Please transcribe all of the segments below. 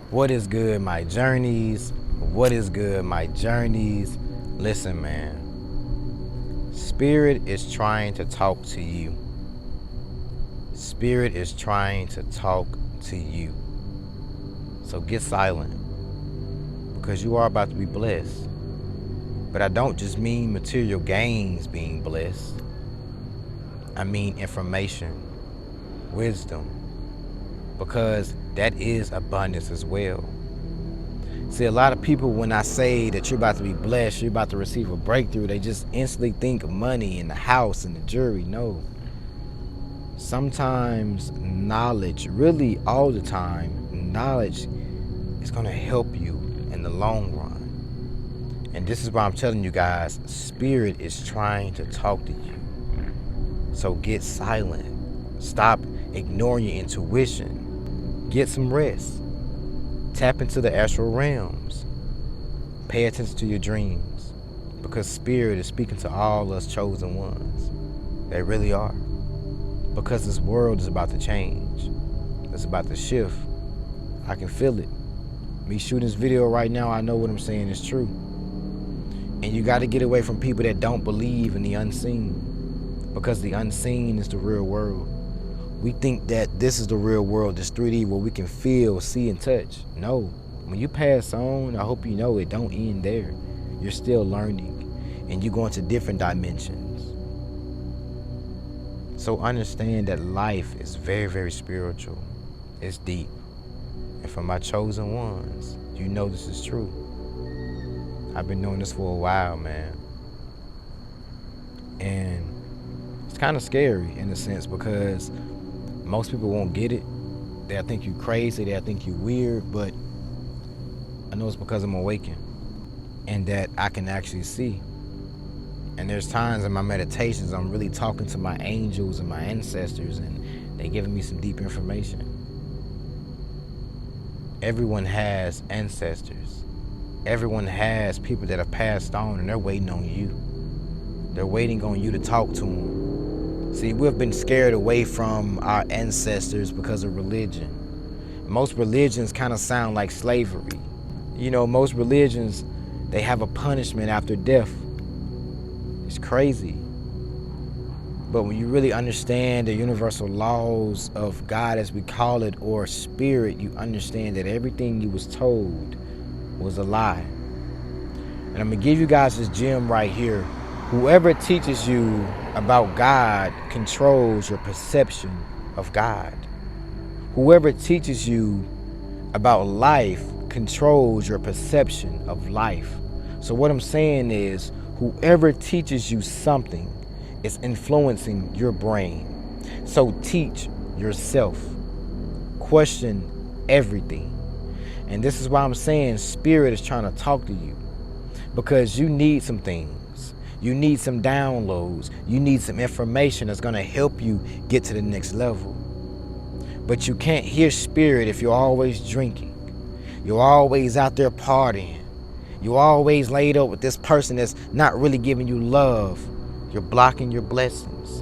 What is good, my journeys? What is good, my journeys? Listen, man. Spirit is trying to talk to you. Spirit is trying to talk to you. So get silent, because you are about to be blessed. But I don't just mean material gains being blessed. I mean information, wisdom, because that is abundance as well. See, a lot of people, when I say that you're about to be blessed, you're about to receive a breakthrough, they just instantly think of money and the house and the jewelry. No. Sometimes knowledge, really all the time, knowledge is going to help you in the long run. And this is why I'm telling you guys, Spirit is trying to talk to you. So get silent. Stop ignoring your intuition. Get some rest. Tap into the astral realms. Pay attention to your dreams, because Spirit is speaking to all us chosen ones. They really are. Because this world is about to change. It's about to shift. I can feel it. Me shooting this video right now, I know what I'm saying is true. And you got to get away from people that don't believe in the unseen, because the unseen is the real world. We think that this is the real world, this 3D where we can feel, see, and touch. No. When you pass on, I hope you know it don't end there. You're still learning, and you go into different dimensions. So understand that life is very, very spiritual. It's deep. And for my chosen ones, you know this is true. I've been doing this for a while, man. And it's kind of scary in a sense, because most people won't get it. They'll think you crazy, they'll think you weird, but I know it's because I'm awakened and that I can actually see. And there's times in my meditations I'm really talking to my angels and my ancestors, and they're giving me some deep information. Everyone has ancestors. Everyone has people that have passed on, and they're waiting on you. They're waiting on you to talk to them. See, we've been scared away from our ancestors because of religion. Most religions kind of sound like slavery. You know, most religions, they have a punishment after death. It's crazy. But when you really understand the universal laws of God, as we call it, or spirit, you understand that everything you was told was a lie. And I'm gonna give you guys this gem right here. Whoever teaches you about God controls your perception of God. Whoever teaches you about life controls your perception of life. So what I'm saying is, whoever teaches you something is influencing your brain. So teach yourself. Question everything. And this is why I'm saying Spirit is trying to talk to you, because you need some things. You need some downloads. You need some information that's going to help you get to the next level. But you can't hear Spirit if you're always drinking. You're always out there partying. You're always laid up with this person that's not really giving you love. You're blocking your blessings,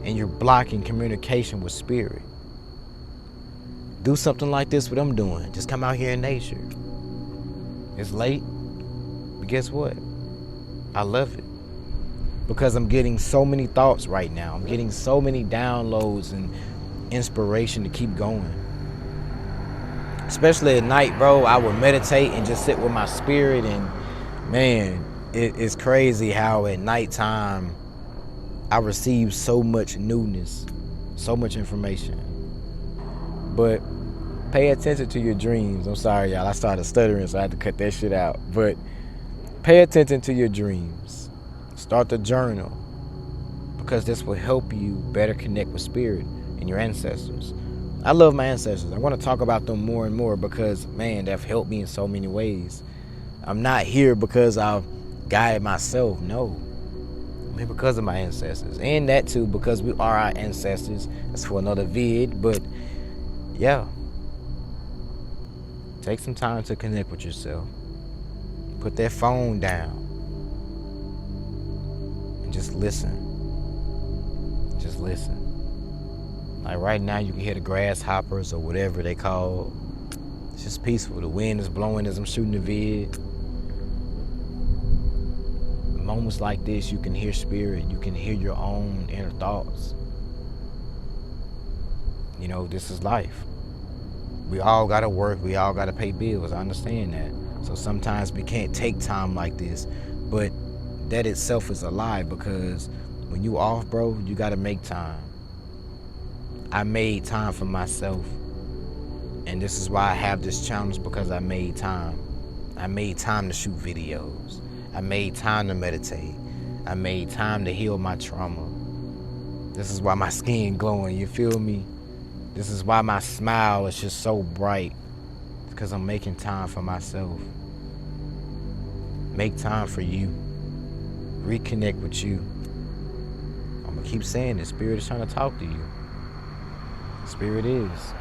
and you're blocking communication with Spirit. Do something like this, what I'm doing. Just come out here in nature. It's late, but guess what? I love it. Because I'm getting so many thoughts right now. I'm getting so many downloads and inspiration to keep going. Especially at night, bro, I would meditate and just sit with my spirit. And man, it's crazy how at nighttime I receive so much newness, so much information. But pay attention to your dreams. I'm sorry, y'all. I started stuttering, so I had to cut that shit out. But pay attention to your dreams. Start the journal, because this will help you better connect with Spirit and your ancestors. I love my ancestors. I want to talk about them more and more, because, man, they've helped me in so many ways. I'm not here because I've guided myself. No. I'm here because of my ancestors. And that, too, because we are our ancestors. That's for another vid. But, yeah. Take some time to connect with yourself. Put that phone down. And just listen. Just listen. Like right now, you can hear the grasshoppers or whatever they call. It's just peaceful. The wind is blowing as I'm shooting the vid. Moments like this, you can hear spirit. You can hear your own inner thoughts. You know, this is life. We all gotta work. We all gotta pay bills. I understand that. So sometimes we can't take time like this. But that itself is a lie, because when you off, bro, you gotta make time. I made time for myself. And this is why I have this challenge, because I made time. I made time to shoot videos. I made time to meditate. I made time to heal my trauma. This is why my skin glowing, you feel me? This is why my smile is just so bright. It's because I'm making time for myself. Make time for you. Reconnect with you. I'm going to keep saying this. Spirit is trying to talk to you. Spirit is.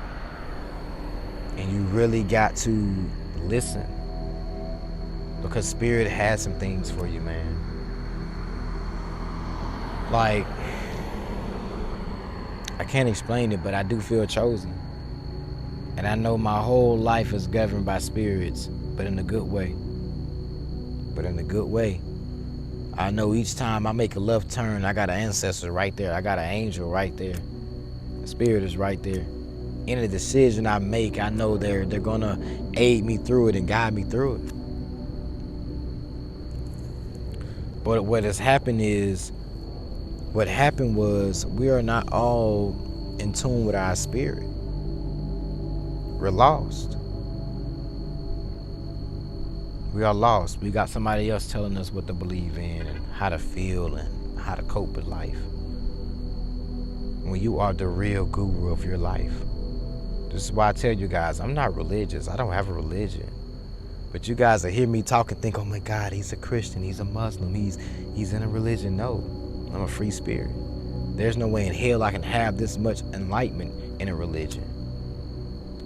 And you really got to listen. Because Spirit has some things for you, man. Like, I can't explain it, but I do feel chosen. And I know my whole life is governed by spirits, but in a good way. But in a good way. I know each time I make a left turn, I got an ancestor right there. I got an angel right there. The Spirit is right there. Any decision I make, I know they're gonna aid me through it and guide me through it. But what has happened is, what happened was, we are not all in tune with our spirit. We're lost. We are lost. We got somebody else telling us what to believe in and how to feel and how to cope with life. When you are the real guru of your life. This is why I tell you guys, I'm not religious. I don't have a religion. But you guys will hear me talk and think, oh my God, he's a Christian, he's a Muslim, he's in a religion. No, I'm a free spirit. There's no way in hell I can have this much enlightenment in a religion.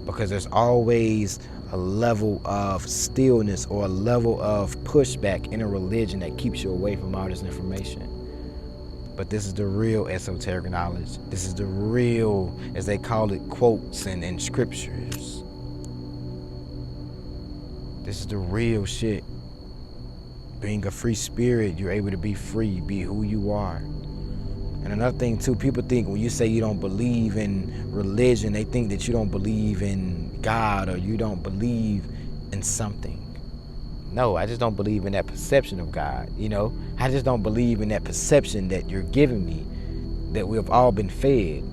Because there's always a level of stillness or a level of pushback in a religion that keeps you away from all this information. But this is the real esoteric knowledge. This is the real, as they call it, quotes and scriptures. This is the real shit. Being a free spirit, you're able to be free, be who you are. And another thing too, people think when you say you don't believe in religion, they think that you don't believe in God or you don't believe in something. No, I just don't believe in that perception of God, you know? I just don't believe in that perception that you're giving me, that we've all been fed.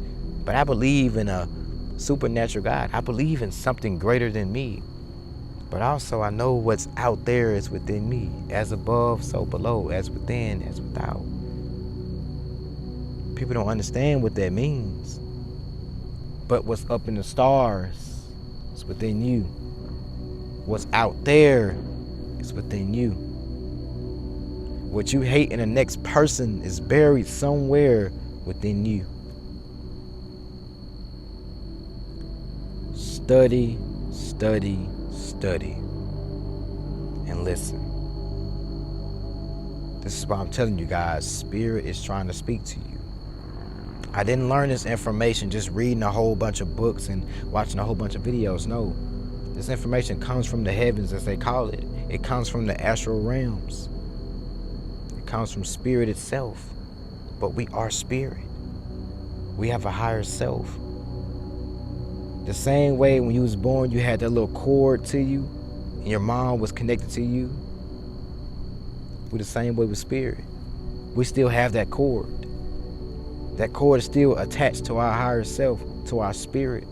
But I believe in a supernatural God. I believe in something greater than me. But also I know what's out there is within me. As above, so below. As within, as without. People don't understand what that means. But what's up in the stars is within you. What's out there is within you. What you hate in the next person is buried somewhere within you. Study, study, study, and listen. This is why I'm telling you guys, Spirit is trying to speak to you. I didn't learn this information just reading a whole bunch of books and watching a whole bunch of videos. No, this information comes from the heavens, as they call it. It comes from the astral realms. It comes from Spirit itself. But we are spirit. We have a higher self. The same way when you was born, you had that little cord to you, and your mom was connected to you. We're the same way with spirit. We still have that cord. That cord is still attached to our higher self, to our spirit.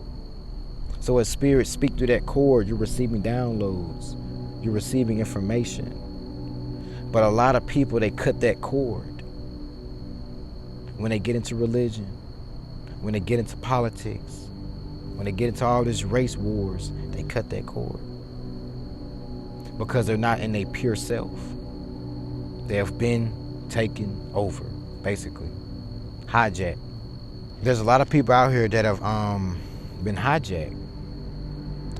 So as spirit speak through that cord, you're receiving downloads. You're receiving information. But a lot of people, they cut that cord. When they get into religion, when they get into politics, when they get into all these race wars, they cut that cord. Because they're not in their pure self. They have been taken over, basically. Hijacked. There's a lot of people out here that have been hijacked.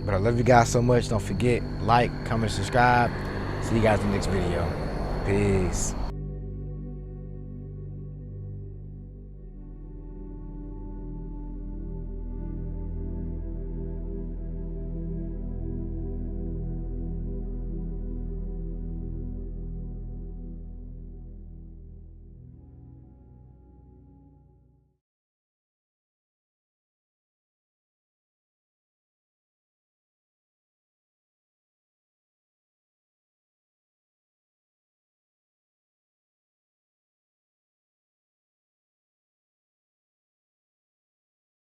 But I love you guys so much. Don't forget, like, comment, subscribe. See you guys in the next video. Peace.